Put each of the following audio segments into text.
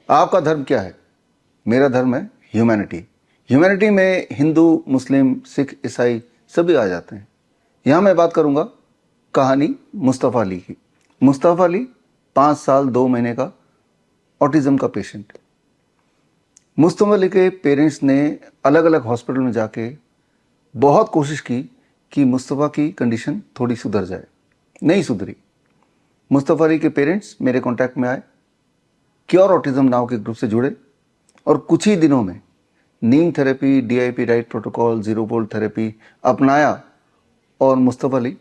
आपका धर्म क्या है? मेरा धर्म है ह्यूमैनिटी। ह्यूमैनिटी में हिंदू, मुस्लिम, सिख, ईसाई सभी आ जाते हैं। यहाँ मैं बात करूँगा कहानी मुस्तफ़ा अली की। मुस्तफ़ा अली 5 साल 2 महीने का ऑटिज़म का पेशेंट। मुस्तफ़ा अली के पेरेंट्स ने अलग अलग हॉस्पिटल में जाके बहुत कोशिश की कि मुस्तफ़ा की कंडीशन थोड़ी सुधर जाए। नहीं सुधरी। मुस्तफ़ा अली के पेरेंट्स मेरे कांटेक्ट में आए, क्योर ऑटिज़म नाव के ग्रुप से जुड़े और कुछ ही दिनों में neem therapy, DIP right protocol, zero volt therapy अपनाया और मुस्तफ़ा अली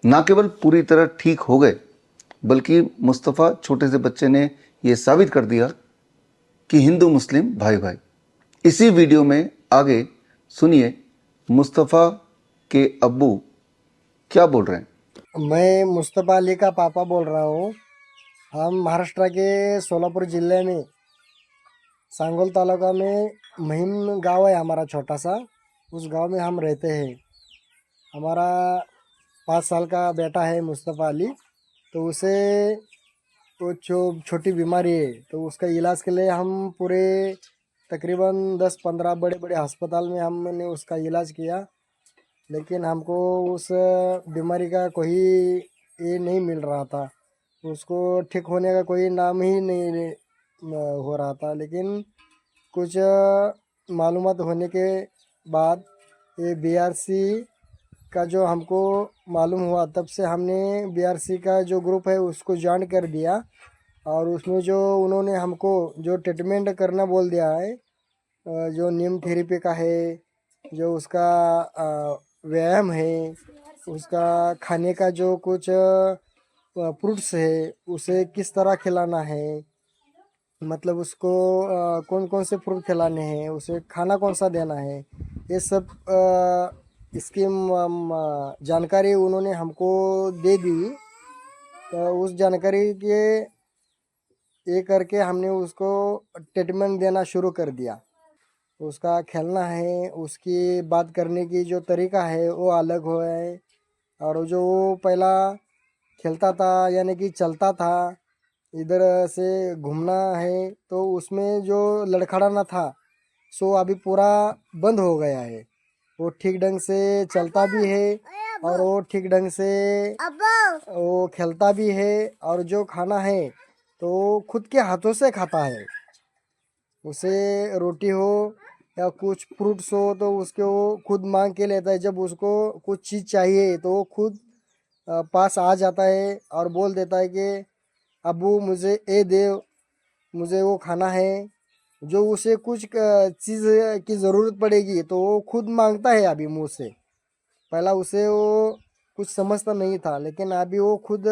ना केवल पूरी तरह ठीक हो गए, बल्कि मुस्तफ़ा छोटे से बच्चे ने यह साबित कर दिया कि हिंदू मुस्लिम भाई भाई। इसी वीडियो में आगे सुनिए मुस्तफ़ा के अब्बू क्या बोल रहे हैं। मैं मुस्तफ़ा अली का पापा बोल रहा हूँ। हम महाराष्ट्र के सोलापुर जिले में सांगोल तालुका में महिम गांव है हमारा छोटा सा। उस गांव में हम रहते हैं। हमारा 5 साल का बेटा है मुस्तफ़ा अली। तो उसे तो छोटी बीमारी है, तो उसका इलाज के लिए हम पूरे तकरीबन 10-15 बड़े बड़े अस्पताल में हमने उसका इलाज किया, लेकिन हमको उस बीमारी का कोई ये नहीं मिल रहा था। उसको ठीक होने का कोई नाम ही नहीं हो रहा था। लेकिन कुछ मालूमात होने के बाद ये बीआरसी का जो हमको मालूम हुआ, तब से हमने बीआरसी का जो ग्रुप है उसको ज्वाइन कर दिया। और उसमें जो उन्होंने हमको जो ट्रीटमेंट करना बोल दिया है, जो नीम थेरेपी का है, जो उसका व्यायाम है, उसका खाने का जो कुछ फ्रूट्स है उसे किस तरह खिलाना है, मतलब उसको कौन कौन से फ्रूट खिलाने हैं, उसे खाना कौन सा देना है, ये सब इसकी जानकारी उन्होंने हमको दे दी। तो उस जानकारी के ये करके हमने उसको ट्रीटमेंट देना शुरू कर दिया। उसका खेलना है, उसकी बात करने की जो तरीका है वो अलग हुआ है। और जो वो पहला खेलता था यानी कि चलता था, इधर से घूमना है, तो उसमें जो लड़खड़ाना था सो अभी पूरा बंद हो गया है। वो ठीक ढंग से चलता भी है और वो ठीक ढंग से वो खेलता भी है। और जो खाना है तो खुद के हाथों से खाता है। उसे रोटी हो या कुछ फ्रूट्स हो तो उसके वो खुद मांग के लेता है। जब उसको कुछ चीज़ चाहिए तो वो खुद पास आ जाता है और बोल देता है कि अबू मुझे ये दे, मुझे वो खाना है। जो उसे कुछ चीज़ की ज़रूरत पड़ेगी तो वो खुद मांगता है अभी मुँह से। पहला उसे वो कुछ समझता नहीं था, लेकिन अभी वो खुद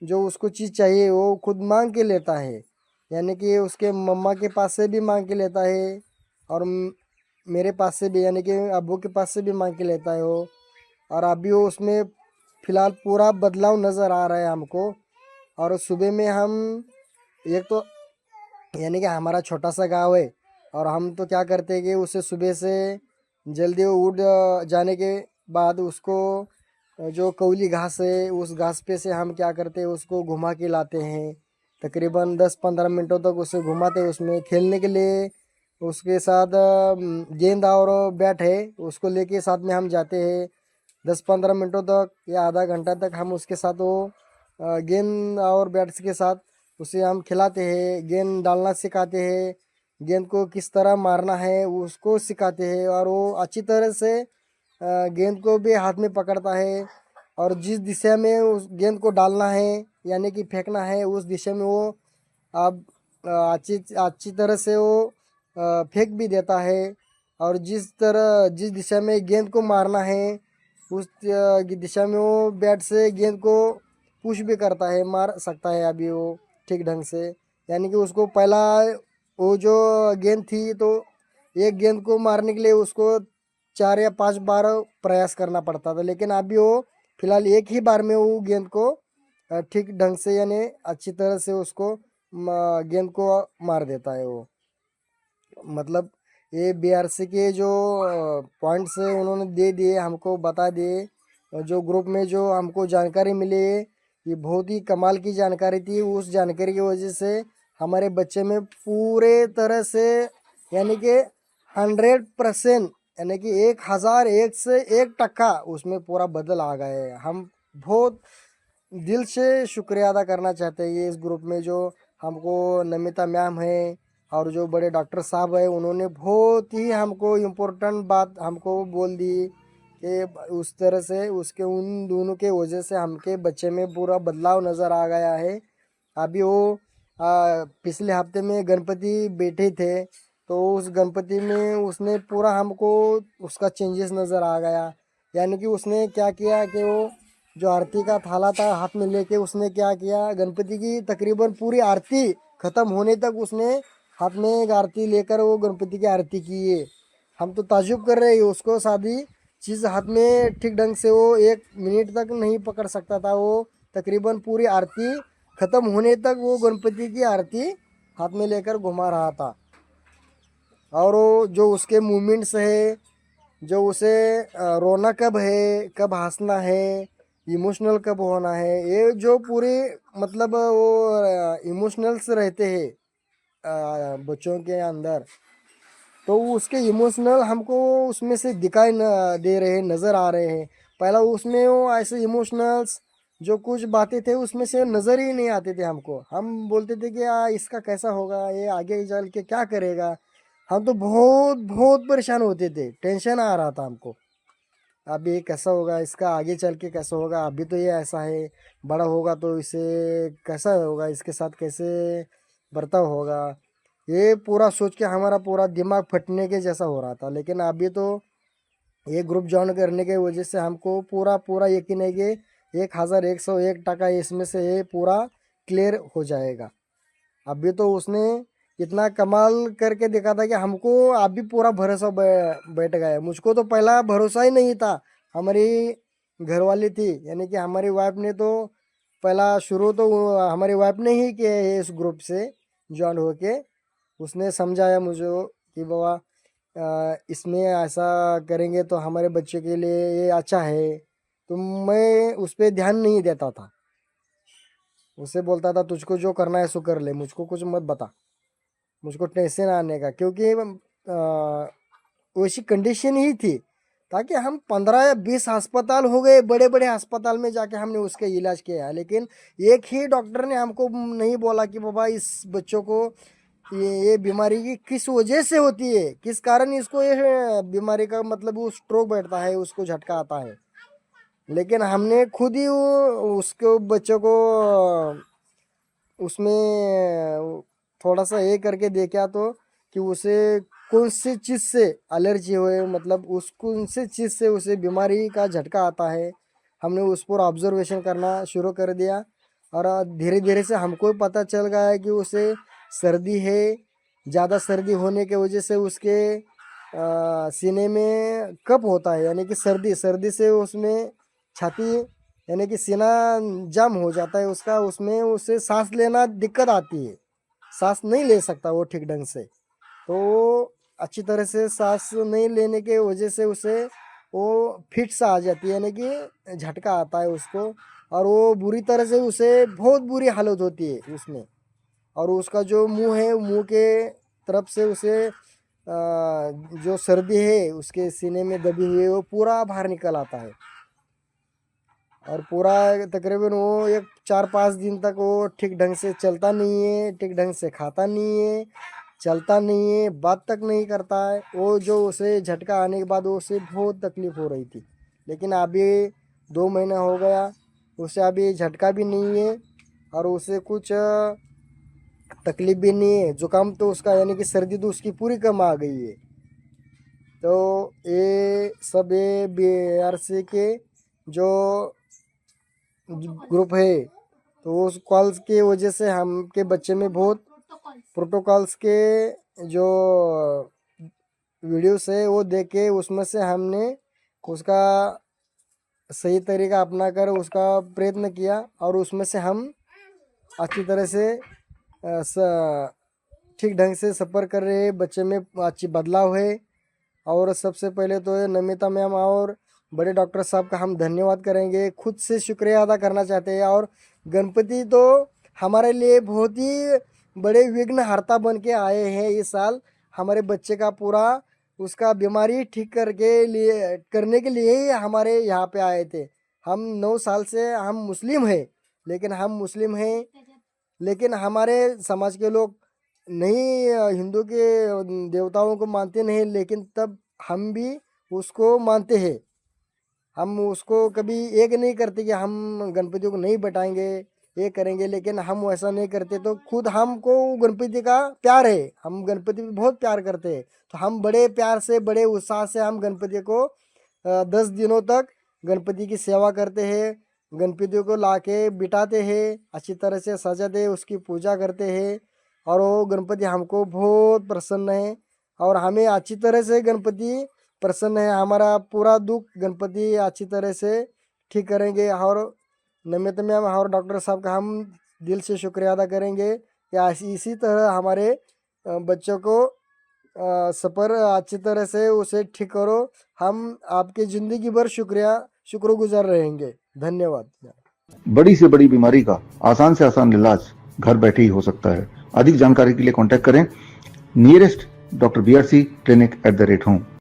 जो उसको चीज़ चाहिए वो खुद मांग के लेता है। यानी कि उसके मम्मा के पास से भी मांग के लेता है और मेरे पास से भी, यानी कि अब्बू के पास से भी मांग के लेता है वो। और अभी वो उसमें फ़िलहाल पूरा बदलाव नज़र आ रहा है हमको। और सुबह में हम एक तो यानी कि हमारा छोटा सा गांव है, और हम तो क्या करते हैं कि उसे सुबह से जल्दी उठ जाने के बाद उसको जो कौली घास है उस घास पे से हम क्या करते हैं उसको घुमा के लाते हैं। तकरीबन 10-15 मिनटों तक उसे घुमाते हैं उसमें खेलने के लिए। उसके साथ गेंद और बैट है, उसको लेके साथ में हम जाते हैं। 10-15 मिनटों तक या आधा घंटा तक हम उसके साथ वो गेंद और बैट्स के साथ उसे हम खिलाते हैं, गेंद डालना सिखाते हैं, गेंद को किस तरह मारना है उसको सिखाते हैं। और वो अच्छी तरह से गेंद को भी हाथ में पकड़ता है और जिस दिशा में उस गेंद को डालना है यानी कि फेंकना है उस दिशा में वो अब अच्छी अच्छी तरह से वो फेंक भी देता है। और जिस दिशा में गेंद को मारना है उस दिशा में वो बैट से गेंद को पुश भी करता है, मार सकता है अभी वो ठीक ढंग से। यानी कि उसको पहला वो जो गेंद थी तो एक गेंद को मारने के लिए उसको 4 या 5 बार प्रयास करना पड़ता था, लेकिन अभी वो फिलहाल एक ही बार में वो गेंद को ठीक ढंग से यानी अच्छी तरह से उसको गेंद को मार देता है वो। मतलब ये बीआरसी के जो पॉइंट्स है उन्होंने दे दिए, हमको बता दिए। जो ग्रुप में जो हमको जानकारी मिली है ये बहुत ही कमाल की जानकारी थी। उस जानकारी की वजह से हमारे बच्चे में पूरे तरह से यानी कि 100% यानी कि 1001 से 1% उसमें पूरा बदल आ गए हैं। हम बहुत दिल से शुक्रिया अदा करना चाहते हैं ये इस ग्रुप में जो हमको नमिता मैम है और जो बड़े डॉक्टर साहब है, उन्होंने बहुत ही हमको इम्पोर्टेंट बात हमको बोल दी कि उस तरह से उसके उन दोनों के वजह से हमके बच्चे में पूरा बदलाव नज़र आ गया है। अभी वो पिछले हफ्ते में गणपति बैठे थे तो उस गणपति में उसने पूरा हमको उसका चेंजेस नज़र आ गया। यानी कि उसने क्या किया कि वो जो आरती का थाला था हाथ में लेके उसने क्या किया, गणपति की तकरीबन पूरी आरती खत्म होने तक उसने हाथ में एक आरती लेकर वो गणपति की आरती की है। हम तो ताजुब कर रहे हैं, उसको सादी चीज़ हाथ में ठीक ढंग से वो 1 मिनट तक नहीं पकड़ सकता था। वो तकरीबन पूरी आरती खत्म होने तक वो गणपति की आरती हाथ में लेकर घुमा रहा था। और वो जो उसके मूवमेंट्स है, जो उसे रोना कब है, कब हंसना है, इमोशनल कब होना है, ये जो पूरी मतलब वो इमोशनल्स रहते हैं बच्चों के अंदर, तो उसके इमोशनल हमको उसमें से दिखाई न दे रहे हैं, नज़र आ रहे हैं। पहला उसमें वो ऐसे इमोशनल्स जो कुछ बातें थे उसमें से नज़र ही नहीं आते थे हमको। हम बोलते थे कि इसका कैसा होगा, ये आगे चल के क्या करेगा। हम तो बहुत बहुत परेशान होते थे, टेंशन आ रहा था हमको। अब ये कैसा होगा, इसका आगे चल के कैसा होगा, अभी तो ये ऐसा है, बड़ा होगा तो इसे कैसा होगा, इसके साथ कैसे बर्ताव होगा, ये पूरा सोच के हमारा पूरा दिमाग फटने के जैसा हो रहा था। लेकिन अभी तो ये ग्रुप ज्वाइन करने की वजह से हमको पूरा पूरा यकीन है कि 1101 टका इसमें से ये पूरा क्लियर हो जाएगा। अभी तो उसने इतना कमाल करके देखा था कि हमको अभी पूरा भरोसा बैठ गया है। मुझको तो पहला भरोसा ही नहीं था। हमारी घरवाली थी यानी कि हमारी वाइफ ने तो पहला शुरू तो हमारी वाइफ ने ही किया है इस ग्रुप से ज्वाइन होके। उसने समझाया मुझे कि बाबा इसमें ऐसा करेंगे तो हमारे बच्चे के लिए ये अच्छा है। तो मैं उस पर ध्यान नहीं देता था, उससे बोलता था तुझको जो करना है सो कर ले, मुझको कुछ मत बता, मुझको टेंशन आने का। क्योंकि वैसी कंडीशन ही थी ताकि हम 15 या 20 अस्पताल हो गए, बड़े बड़े अस्पताल में जाके हमने उसका इलाज किया है, लेकिन एक ही डॉक्टर ने हमको नहीं बोला कि बाबा इस बच्चों को ये बीमारी की किस वजह से होती है, किस कारण इसको ये बीमारी का मतलब वो स्ट्रोक बैठता है, उसको झटका आता है। लेकिन हमने खुद ही उसको बच्चों को उसमें थोड़ा सा ये करके देखा तो कि उसे कौन सी चीज़ से एलर्जी हुए, मतलब उस कौन सी चीज़ से उसे बीमारी का झटका आता है। हमने उस पर ऑब्जर्वेशन करना शुरू कर दिया और धीरे धीरे से हमको पता चल गया है कि उसे सर्दी है। ज़्यादा सर्दी होने के वजह से उसके सीने में कफ होता है, यानी कि सर्दी सर्दी से उसमें छाती यानी कि सीना जाम हो जाता है उसका, उसमें उसे सांस लेना दिक्कत आती है, सांस नहीं ले सकता वो ठीक ढंग से। तो वो अच्छी तरह से सांस नहीं लेने के वजह से उसे वो फिट्स आ जाती है, यानी कि झटका आता है उसको। और वो बुरी तरह से उसे बहुत बुरी हालत होती है उसमें। और उसका जो मुंह है, मुंह के तरफ से उसे जो सर्दी है उसके सीने में दबी हुई है वो पूरा बाहर निकल आता है। और पूरा तकरीबन वो 4-5 दिन तक वो ठीक ढंग से चलता नहीं है, ठीक ढंग से खाता नहीं है, चलता नहीं है, बात तक नहीं करता है। वो जो उसे झटका आने के बाद उसे बहुत तकलीफ हो रही थी, लेकिन अभी 2 महीना हो गया, उसे अभी झटका भी नहीं है और उसे कुछ तकलीफ भी नहीं है। जुकाम तो उसका यानी कि सर्दी तो उसकी पूरी कम आ गई है। तो ये सब ये BRC के जो ग्रुप है तो उस कॉल्स की वजह से हम के बच्चे में बहुत प्रोटोकॉल्स के जो वीडियोस है वो देख के उसमें से हमने उसका सही तरीका अपना कर उसका प्रयत्न किया और उसमें से हम अच्छी तरह से ठीक ढंग से सफ़र कर रहे हैं। बच्चे में अच्छी बदलाव है। और सबसे पहले तो ये नमिता मैम और बड़े डॉक्टर साहब का हम धन्यवाद करेंगे, खुद से शुक्रिया अदा करना चाहते हैं। और गणपति तो हमारे लिए बहुत ही बड़े विघ्नहर्ता बन के आए हैं इस साल। हमारे बच्चे का पूरा उसका बीमारी ठीक करने के लिए ही हमारे यहाँ पे आए थे। हम 9 साल से हम मुस्लिम हैं, लेकिन हमारे समाज के लोग नहीं हिंदू के देवताओं को मानते नहीं, लेकिन तब हम भी उसको मानते हैं। हम उसको कभी एक नहीं करते कि हम गणपति को नहीं बैठाएंगे, ये करेंगे, लेकिन हम वैसा नहीं करते। तो खुद हमको गणपति का प्यार है, हम गणपति को बहुत प्यार करते हैं। तो हम बड़े प्यार से बड़े उत्साह से हम गणपति को 10 दिनों तक गणपति की सेवा करते हैं। गणपति को लाके बिठाते हैं, अच्छी तरह से सजाते हैं, उसकी पूजा करते हैं। और वो गणपति हमको बहुत प्रसन्न है और हमें अच्छी तरह से गणपति प्रसन्न है। हमारा पूरा दुख गणपति अच्छी तरह से ठीक करेंगे। और नमित मैम और डॉक्टर साहब का हम दिल से शुक्रिया अदा करेंगे या इसी तरह हमारे बच्चों को सफ़र अच्छी तरह से उसे ठीक करो। हम आपके ज़िंदगी भर शुक्रगुजार रहेंगे। धन्यवाद। बड़ी से बड़ी बीमारी का आसान से आसान इलाज घर बैठे ही हो सकता है। अधिक जानकारी के लिए कांटेक्ट करें नियरेस्ट डॉक्टर BRC clinic@home।